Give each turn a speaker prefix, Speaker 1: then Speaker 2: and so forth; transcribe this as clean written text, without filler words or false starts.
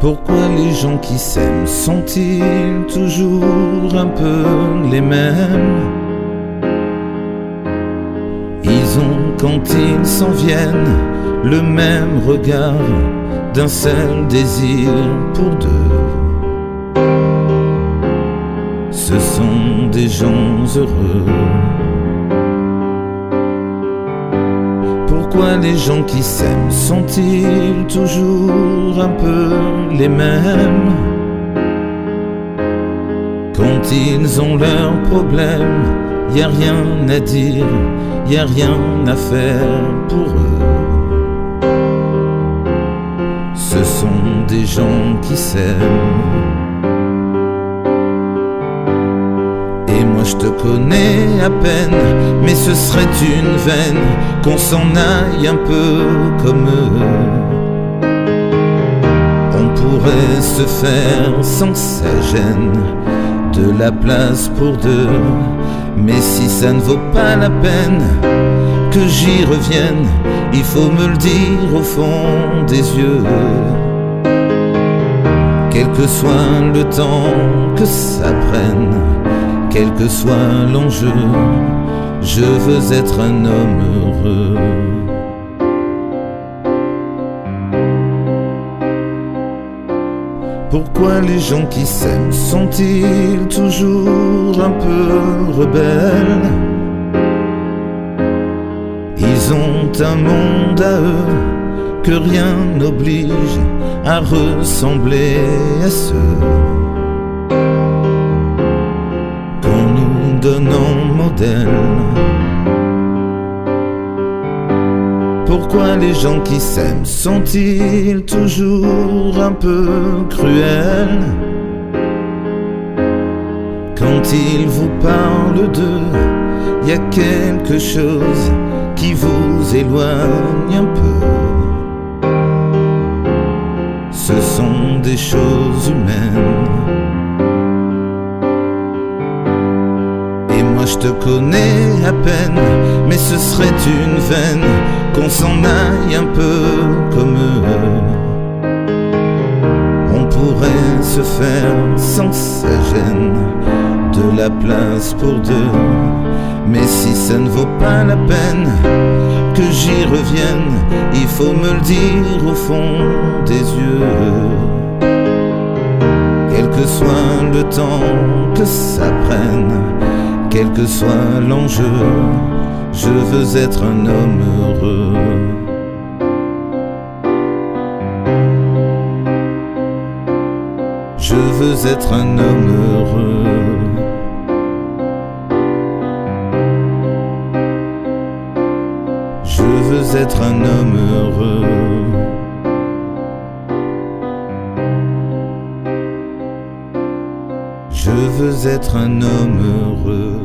Speaker 1: Pourquoi les gens qui s'aiment sont-ils toujours un peu les mêmes? Ils ont, quand ils s'en viennent, le même regard d'un seul désir pour deux. Ce sont des gens heureux. Pourquoi les gens qui s'aiment sont-ils toujours un peu les mêmes? Quand ils ont leurs problèmes, y a rien à dire, y a rien à faire pour eux. Ce sont des gens qui s'aiment. Et moi je te connais à peine, mais ce serait une veine qu'on s'en aille un peu comme eux. On pourrait se faire sans sa gêne de la place pour deux. Mais si ça ne vaut pas la peine que j'y revienne, il faut me le dire au fond des yeux. Quel que soit le temps que ça prenne, quel que soit l'enjeu, je veux être un homme heureux. Pourquoi les gens qui s'aiment sont-ils toujours un peu rebelles? Ils ont un monde à eux que rien n'oblige à ressembler à ceux qu'on nous donne en modèle. Pourquoi les gens qui s'aiment sont-ils toujours un peu cruels? Quand ils vous parlent d'eux, y a quelque chose qui vous éloigne un peu. Ce sont des choses humaines. Et moi je te connais à peine, mais ce serait une veine qu'on s'en aille un peu comme eux. On pourrait se faire sans sa gêne de la place pour deux. Mais si ça ne vaut pas la peine que j'y revienne, il faut me le dire au fond des yeux. Quel que soit le temps que ça prenne, quel que soit l'enjeu, je veux être un homme heureux. Je veux être un homme heureux. Je veux être un homme heureux. Je veux être un homme heureux.